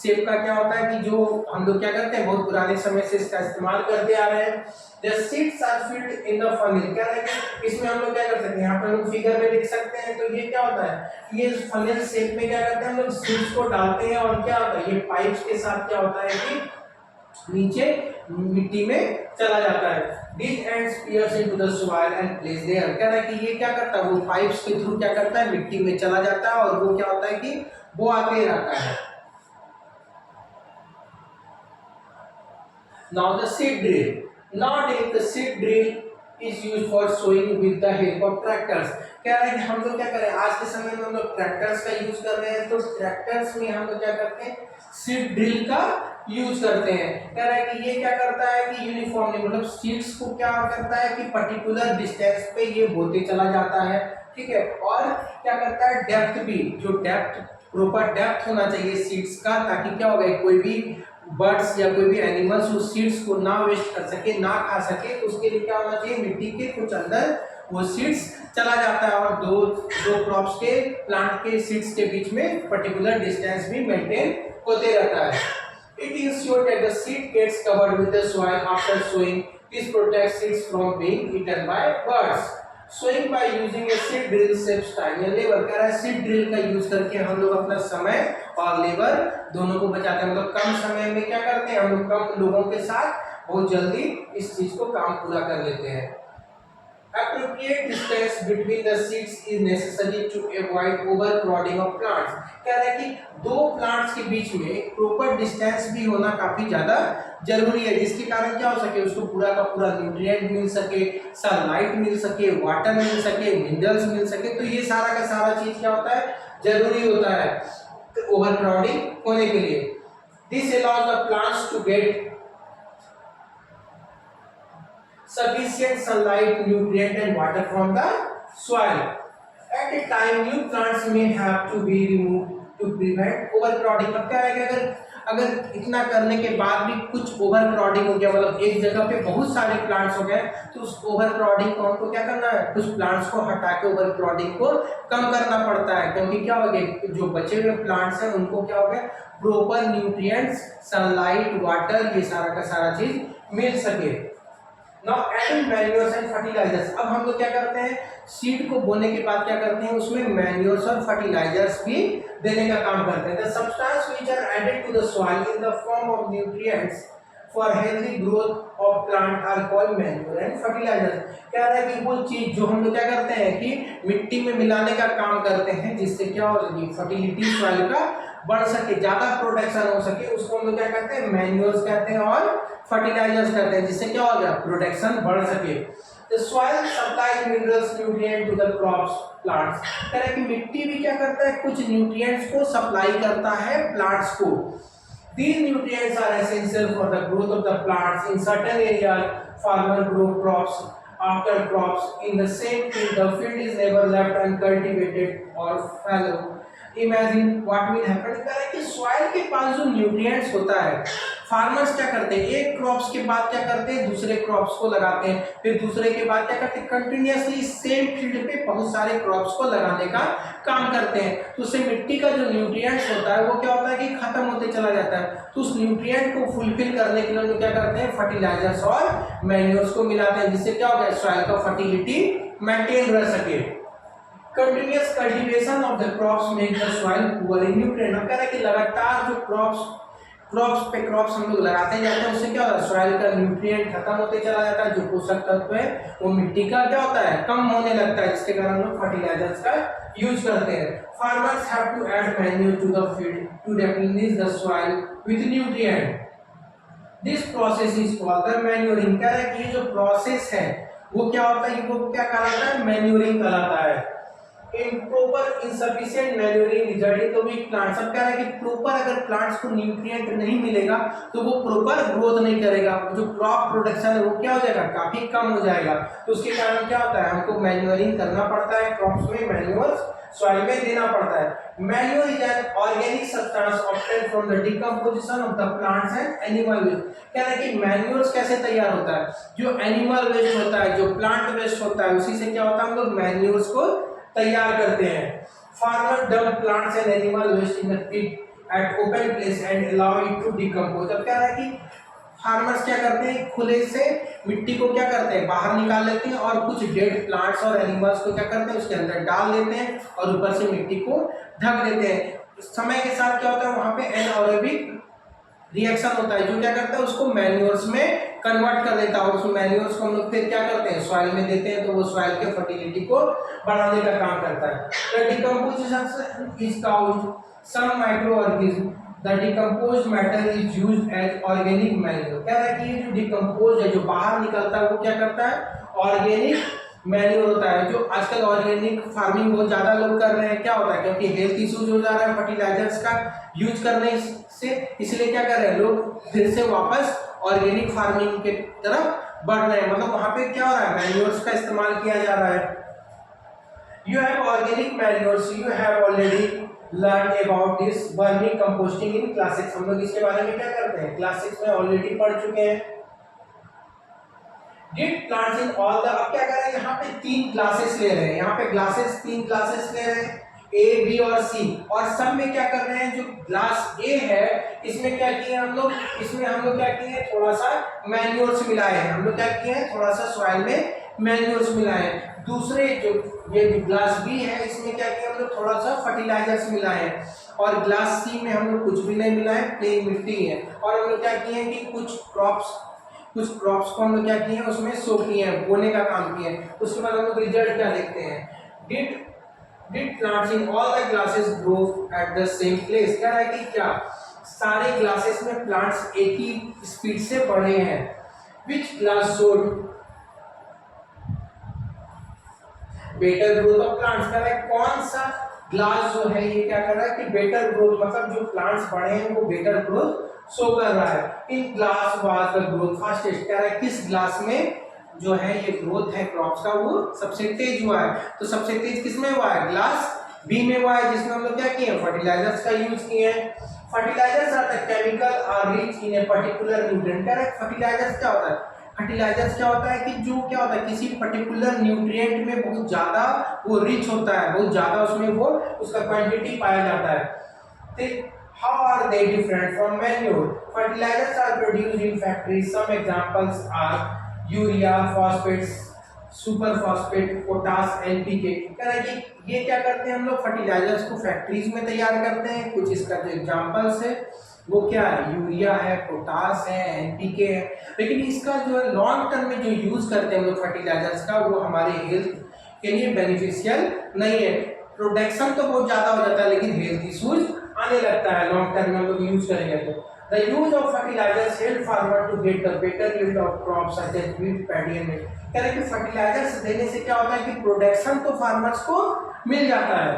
शेप का क्या होता है कि जो हम लोग क्या करते हैं, बहुत पुराने समय से इसका इस्तेमाल करते आ रहे हैं। The seeds are filled in the funnel, क्या है कि इसमें हम लोग क्या कर सकते हैं, यहाँ पे हम लोग फिगर में देख सकते हैं, तो ये क्या होता है, ये फनेल शेप में क्या करते हैं, हम लोग सीड्स को डालते हैं, और क्या होता है, ये पाइप्स के साथ क्या होता है कि नीचे मिट्टी में चला जाता है। These ends pierce into the soil and place there, कह रहा है कि ये क्या करता है, वो पाइप्स के थ्रू क्या करता है, मिट्टी में चला जाता है, और वो क्या होता है कि वो आते रहता है। Now the seed drill, nowadays the seed drill is used for sowing with the help of tractors, कह रहा है कि हम लोग क्या करें, आज के समय में हम लोग ट्रैक्टर्स का यूज कर रहे हैं, तो ट्रैक्टर्स में हम लोग क्या करते हैं, सीड ड्रिल का यूज करते हैं। कह रहा है कि ये क्या करता है कि यूनिफॉर्मली, मतलब सीड्स को क्या करता है कि पर्टिकुलर डिस्टेंस पे ये बोते चला जाता है, ठीक है, और क्या करता है, डेप्थ भी, जो डेप्थ, प्रॉपर डेप्थ होना चाहिए सीड्स का, ताकि क्या होगा, कोई भी बर्ड्स या कोई भी एनिमल्स उस सीड्स को ना वेस्ट कर सके, ना खा सके, तो उसके लिए क्या होना चाहिए, मिट्टी के कुछ अंदर वो सीड्स चला जाता है और दो दो क्रॉप्स के प्लांट के सीड्स के बीच में पर्टिकुलर डिस्टेंस भी मेंटेन होते रहता है। It ensures that the seed gets covered with the soil after sowing. This protects seeds from being eaten by birds. Sowing by using a seed drill saves time and labor. कह रहा है seed drill का use करके हम लोग अपना समय और लेबर दोनों को बचाते हैं। मतलब कम समय में क्या करते हैं हम लोग, कम लोगों के साथ बहुत जल्दी इस चीज को काम पूरा कर लेते हैं। Appropriate distance between the seeds is necessary to avoid overcrowding of plants. कह रहा है कि दो प्लांट्स के बीच में प्रॉपर डिस्टेंस भी होना काफी ज्यादा जरूरी है, जिसके कारण क्या हो सके उसको पूरा का पूरा न्यूट्रिएंट मिल सके, सनलाइट मिल सके, वाटर मिल सके, मिनरल्स मिल सके। तो ये सारा का सारा चीज क्या होता है, जरूरी होता है ओवरक्राउडिंग होने के लिए। This allows the plants to get sufficient sunlight, nutrient and water from the soil. At a time, new plants may have to be removed to prevent overcrowding. अब क्या है कि अगर इतना करने के बाद भी कुछ ओवरक्राउडिंग हो गया, मतलब एक जगह पे बहुत सारे प्लांट्स हो गए, तो उस ओवरक्राउडिंग को हमको क्या करना है, कुछ प्लांट्स को हटा के ओवरक्राउडिंग को कम करना पड़ता है। क्योंकि क्या हो गया, जो बचे हुए प्लांट्स हैं उनको क्या हो गया, प्रॉपर न्यूट्रिएंट्स, सनलाइट, वाटर, ये सारा का सारा चीज मिल सके। Now adding manures and fertilizers. अब हम लोग क्या करते हैं, सीड को बोने के बाद क्या करते हैं, उसमें मैन्योर्स और फर्टिलाइजर्स भी देने का काम करते हैं। The substance which are added to the soil in the form of nutrients for healthy growth of plant are called manure and fertilizers. क्या है कि वो चीज जो हम लोग क्या करते हैं कि मिट्टी में मिलाने का काम करते हैं, जिससे क्या हो सके, फर्टिलिटी सॉइल का बढ़ सके, ज्यादा प्रोडक्शन हो सके, उसको हम लोग क्या कहते हैं, मैन्योर्स कहते हैं और फर्टिलाइजर्स कहते हैं, जिससे क्या हो गया, प्रोडक्शन बढ़ सके। The soil supplies minerals, nutrient to the crops, plants. कह कि मिट्टी भी क्या करता है, कुछ न्यूट्रिएंट्स को सप्लाई करता है प्लांट्स को। These nutrients are essential for the growth of the plants. In certain areas, farmers grow crops after crops in the same field. The field is never left uncultivated or fallow. Imagine what will happen. कह रहा है कि soil के पास जो nutrients होता है, farmers क्या करते हैं, एक क्रॉप्स के बाद क्या करते हैं, दूसरे क्रॉप्स को लगाते हैं, फिर दूसरे के बाद क्या करते हैं, कंटिन्यूअसली सेम फील्ड पे बहुत सारे क्रॉप्स को लगाने का काम करते हैं। तो उससे मिट्टी का जो न्यूट्रिएंट्स होता है वो क्या होता है कि खत्म होते चला जाता है। तो उस न्यूट्रिएंट को फुलफिल करने के लिए लोग क्या करते हैं, फर्टिलाइजर्स और मैन्योर्स को मिलाते हैं, जिससे क्या होगा, सॉइल का फर्टिलिटी मेंटेन रह सके। Continuous cultivation of the crops make the soil poor in nutrient. अब कह रहा है कि लगातार जो क्रॉप्स पे क्रॉप्स हम लोग लगाते जाते हैं, उससे क्या होता है, सॉइल का न्यूट्रिएंट खत्म होते चला जाता है, जो पोषक तत्व है वो मिट्टी का क्या होता है, कम होने लगता है, जिसके कारण हम लोग फर्टिलाइजर्स का यूज करते हैं। Farmers have to add manure to the field to replenish the soil with nutrient. This process is called the manuring. कह रहा है कि ये जो प्रोसेस है वो क्या होता है, वो क्या कहलाता है, मैन्योरिंग कहलाता है। Improper insufficient manuring result in the weak plants. अब कह रहा है कि प्रॉपर अगर प्लांट्स को न्यूट्रिएंट नहीं मिलेगा तो वो प्रॉपर ग्रोथ नहीं करेगा, जो क्रॉप प्रोडक्शन है वो क्या हो जाएगा, काफी कम हो जाएगा। तो उसके कारण क्या होता है, हमको मैन्योरिंग करना पड़ता है, क्रॉप्स में मैन्योर सॉइल में देना पड़ता है। Manure is an organic substance obtained from the decomposition of the plants and animal waste. कह रहा है कि मैन्योर्स कैसे तैयार होता है, जो एनिमल वेस्ट होता है, जो प्लांट वेस्ट होता है, उसी से क्या होता है, हम लोग मैन्योर्स को तैयार करते हैं। Farmer dump plants and animal waste in the pit at open place and allow it to decompose. अब क्या है कि फार्मर्स क्या करते हैं, खुले से मिट्टी को क्या करते हैं, बाहर निकाल लेते हैं और कुछ डेड प्लांट्स और एनिमल्स को क्या करते हैं, उसके अंदर डाल देते हैं और ऊपर से मिट्टी को ढक देते हैं। समय के साथ क्या होता है, वहां पे एनारोबिक रिएक्शन होता है, जो क्या करता है, उसको मैन्योर्स में कन्वर्ट कर देता है और उस मैन्योर्स को हम लोग फिर क्या करते हैं, सॉइल में देते हैं, तो वो सॉइल के फर्टिलिटी को बढ़ाने का काम करता है। The decomposition is caused some microorganism the decomposed matter is used as organic manure. क्या है कि ये जो डिकम्पोज है, जो बाहर निकलता है, वो क्या करता है, ऑर्गेनिक मैन्योर होता है। जो आजकल ऑर्गेनिक फार्मिंग बहुत ज्यादा लोग कर रहे हैं, क्या होता है, क्योंकि हेल्थ इश्यूज हो जा रहा है फर्टिलाइजर्स का यूज करने से, इसलिए क्या कर रहे हैं लोग, फिर से वापस ऑर्गेनिक फार्मिंग के तरफ बढ़ रहे हैं। मतलब वहां पे क्या हो रहा है, मैन्योर्स का इस्तेमाल किया जा रहा है। You have organic manures, you have already learn about this vermi composting in class 6। हम लोग इसके बारे में क्या करते हैं, क्लास 6 में ऑलरेडी पढ़ चुके हैं। Did plants in all the, अब क्या कर रहे हैं यहाँ पे तीन क्लासेस ले रहे हैं, यहाँ पे ग्लासेस तीन क्लासेस ले रहे हैं ए बी और सी, और सब में क्या कर रहे हैं, जो ग्लास ए है इसमें क्या किए हम लोग, इसमें हम लोग क्या किए हैं, थोड़ा सा मैन्योर्स मिलाए हैं, हम लोग क्या किए हैं, थोड़ा सा सॉइल में मैन्योर्स मिलाए हैं। दूसरे जो ये जो ग्लास बी है इसमें क्या किया हम लोग, थोड़ा सा फर्टिलाइजर्स मिलाए हैं, और ग्लास सी में हम लोग कुछ भी नहीं मिलाए, प्लेन मिट्टी है। और हम लोग क्या किए हैं कि कुछ क्रॉप्स को हम लोग क्या किए हैं, उसमें सो किए हैं, बोने का काम किए हैं। उसके बाद हम लोग रिजल्ट क्या देखते हैं, did plants in all the glasses grow at the same place, क्या है कि क्या सारे ग्लासेस में प्लांट्स एक ही स्पीड से बढ़े हैं। Which glass showed better growth of plants, कर रहा है कौन सा ग्लास जो है ये क्या कर रहा है कि बेटर ग्रोथ, मतलब जो प्लांट्स बढ़े हैं वो बेटर ग्रोथ शो कर रहा है। In glass was the growth fastest, कह रहा है किस ग्लास में जो है ये ग्रोथ है क्रॉप्स का वो सबसे तेज हुआ है। तो सबसे तेज किस में हुआ है, ग्लास बी में हुआ है, जिसमें हम लोग क्या किए हैं, फर्टिलाइजर्स का यूज किए हैं। Fertilizers are the chemical are rich in a particular nutrient, कह रहा है फर्टिलाइजर्स क्या होता है, फर्टिलाइजर्स क्या होता है कि जो क्या होता है किसी पर्टिकुलर न्यूट्रिएंट में बहुत ज्यादा वो रिच होता है, बहुत ज्यादा उसमें वो उसका क्वांटिटी पाया जाता है। How are they different from manure? Fertilizers are produced in factories. Some examples are urea, phosphates, superphosphate, potash, NPK. कह रहा है कि ये क्या करते हैं हम लोग, फर्टिलाइजर्स को फैक्ट्रीज में तैयार करते हैं। कुछ इसका जो एग्जांपल्स है वो क्या है, यूरिया है, पोटास है, एनपीके है। लेकिन इसका जो है लॉन्ग टर्म में जो यूज करते हैं हम लोग फर्टिलाइजर्स का, वो हमारे हेल्थ के लिए बेनिफिशियल नहीं है। प्रोडक्शन तो बहुत ज्यादा हो जाता है लेकिन हेल्थ इश्यूज आने लगता है लॉन्ग टर्म में हम लोग यूज करेंगे तो। The use of fertilizers help farmer to get the better yield of crops such as wheat, paddy and maize. कह रहे कि फर्टिलाइजर्स देने से क्या होता है कि प्रोडक्शन तो फार्मर्स को मिल जाता है,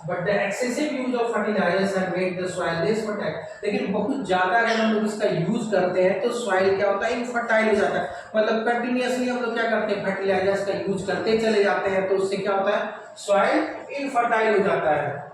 but the excessive use of fertilizers have made the soil less fertile. लेकिन बहुत ज्यादा अगर हम लोग इसका यूज करते हैं तो सॉइल क्या होता है, इनफर्टाइल हो जाता है। मतलब कंटिन्यूअसली हम लोग क्या करते हैं, फर्टिलाइजर्स का यूज करते चले जाते हैं तो उससे क्या होता है, सॉइल इनफर्टाइल हो जाता है।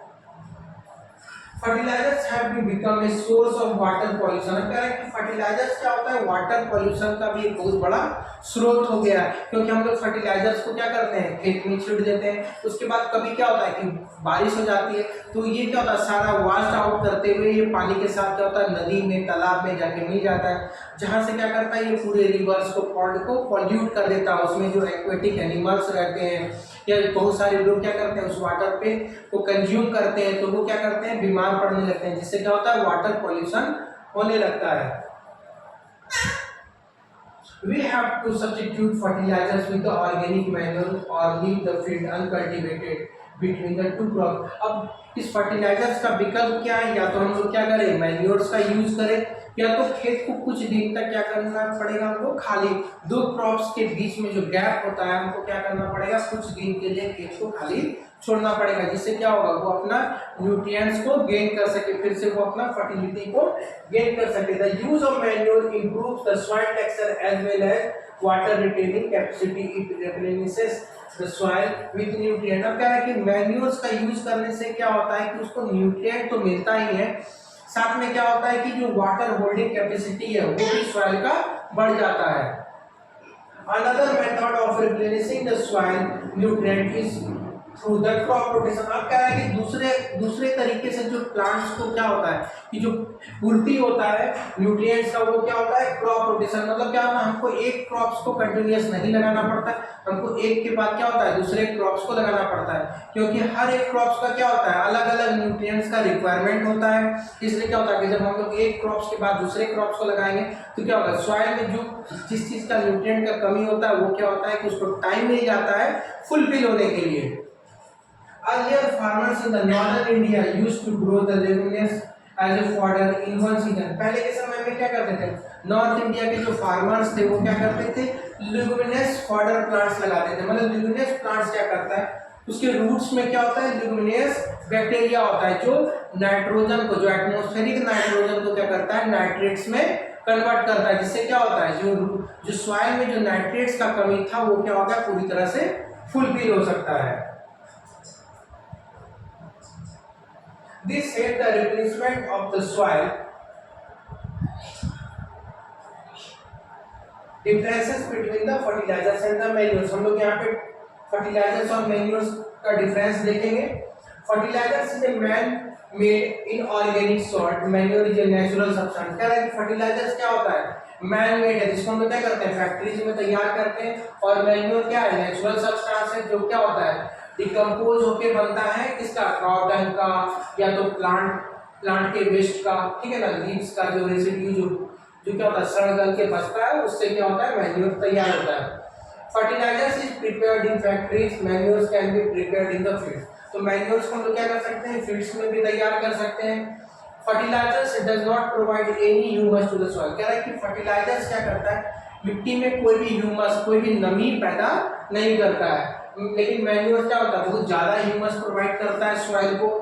Fertilizers have been become a source of water pollution, कह रहे हैं कि फर्टिलाइजर्स क्या होता है, वाटर पॉल्यूशन का भी एक बहुत बड़ा स्रोत हो गया है। क्योंकि हम लोग फर्टिलाइजर्स को क्या करते हैं, खेत में छिड़ देते हैं, उसके बाद कभी क्या होता है कि बारिश हो जाती है तो ये क्या होता है, सारा वॉश आउट करते हुए ये पानी के साथ क्या होता है, नदी में तालाब में जाके मिल जाता है, जहाँ से क्या करता है ये पूरे रिवर्स को, पॉन्ड को पॉल्यूट कर देता है। उसमें जो एक्वेटिक एनिमल्स रहते हैं या बहुत सारे लोग क्या करते हैं उस वाटर पे को कंज्यूम करते हैं तो वो क्या करते हैं, बीमार पड़ने लगते हैं, जिससे क्या होता है, वाटर पॉल्यूशन होने लगता है। We have to substitute fertilizers with the organic manure or leave the field uncultivated between the two crops। अब इस फर्टिलाइजर्स का विकल्प क्या है, या तो हम लोग क्या करें, मैन्योर्स का यूज करें, या तो खेत को कुछ दिन तक क्या करना पड़ेगा हमको, खाली दो क्रॉप्स के बीच में जो गैप होता है हमको क्या करना पड़ेगा, कुछ दिन के लिए खेत को खाली छोड़ना पड़ेगा, जिससे क्या होगा, वो अपना न्यूट्रिएंट्स को गेन कर सके, फिर से वो अपना फर्टिलिटी को गेन कर सके। The use of manure improves the soil texture as well as water retaining capacity, it replenishes the soil with nutrient. अब क्या है कि मैन्योर्स का यूज करने से क्या होता है कि उसको न्यूट्रिएंट तो मिलता ही है, साथ में क्या होता है कि जो वाटर होल्डिंग कैपेसिटी है वो भी सॉइल का बढ़ जाता है। Another method of replenishing the soil nutrient is through the crop rotation। अब क्या है कि दूसरे तरीके से जो प्लांट्स को क्या होता है कि जो पूर्ति होता है न्यूट्रिएंट्स का, वो क्या होता है, क्रॉप रोटेशन। मतलब क्या होता है, हमको एक क्रॉप्स को कंटिन्यूअस नहीं लगाना पड़ता, हमको एक के बाद क्या होता है दूसरे क्रॉप्स को लगाना पड़ता है, क्योंकि हर एक क्रॉप्स का क्या होता है, अलग अलग न्यूट्रिएंट्स का रिक्वायरमेंट होता है। इसलिए क्या होता है कि जब हम लोग एक क्रॉप्स के बाद दूसरे क्रॉप्स को लगाएंगे तो क्या होगा, सॉइल में जो जिस चीज का न्यूट्रिएंट का कमी होता है वो क्या होता है कि उसको टाइम मिल जाता है फुलफिल होने के लिए। Earlier farmers in the northern India used to grow the leguminous as a fodder in one season। पहले के समय में क्या करते थे, नॉर्थ इंडिया के जो फार्मर्स थे वो क्या करते थे, लेगुमिनस फॉडर प्लांट्स लगाते थे। मतलब लेगुमिनस प्लांट्स क्या करता है, उसके रूट्स में क्या होता है, लेगुमिनस बैक्टीरिया होता है जो नाइट्रोजन को, जो एटमॉस्फेरिक नाइट्रोजन को क्या करता है, नाइट्रेट्स में कन्वर्ट करता है, जिससे क्या होता है जो सॉइल में जो नाइट्रेट्स का कमी था वो क्या होगा, पूरी तरह से फुलफिल हो सकता है। This helps the replenishment of the soil differences between the fertilizers and the manures. हम लोग यहाँ पे फर्टिलाइजर्स और मैन्योर्स का डिफरेंस देखेंगे। Fertilizers is a man made inorganic salt, manure is a natural substance. कह रहा है कि फर्टिलाइजर्स क्या होता है, मैन मेड है, जिसको हम लोग क्या करते हैं फैक्ट्रीज में तैयार करते हैं, और मैन्योर क्या है, नेचुरल सब्सटेंस है जो क्या होता है डिकम्पोज होके बनता है, किसका, क्रॉप डंग का या तो प्लांट के वेस्ट का, ठीक है ना, लीव्स का जो रेसिड्यू जो क्या होता है सड़ गल के बचता है, उससे क्या होता है मैन्योर तैयार होता है। Fertilizers is prepared in factories, manures can be prepared in the field. तो मैन्योर्स को हम लोग क्या कर सकते हैं, फील्ड्स में भी तैयार कर सकते हैं। Fertilizers does not provide any humus to the soil. कह रहा है कि फर्टिलाइजर्स क्या करता है, मिट्टी में कोई भी ह्यूमस, कोई भी नमी पैदा नहीं करता है, लेकिन मैन्योर क्या होता है बहुत ज्यादा ह्यूमस प्रोवाइड करता है सॉइल को।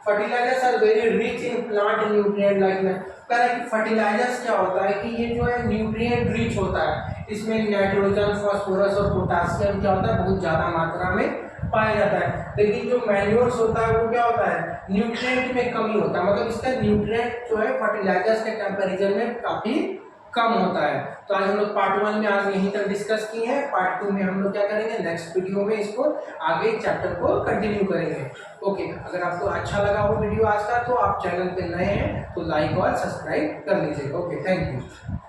Fertilizers are very rich in plant nutrient like में। कह रहा है कि फर्टिलाइजर्स क्या होता है कि ये जो है न्यूट्रिएंट रिच होता है, इसमें नाइट्रोजन, फास्फोरस और पोटासियम क्या होता है बहुत ज्यादा मात्रा में पाया जाता है। लेकिन जो मैन्योर्स होता है वो क्या होता है न्यूट्रिएंट में कमी होता है, मतलब इसका न्यूट्रिएंट जो है फर्टिलाइजर्स के कंपैरिजन में काफी कम होता है। तो आज हम लोग पार्ट 1 में आज यहीं तक डिस्कस किए हैं। पार्ट 2 में हम लोग क्या करेंगे, नेक्स्ट वीडियो में इसको आगे चैप्टर को कंटिन्यू करेंगे। ओके, अगर आपको अच्छा लगा वो वीडियो आज का तो आप चैनल पे नए हैं तो लाइक और सब्सक्राइब कर लीजिए। Okay, thank you.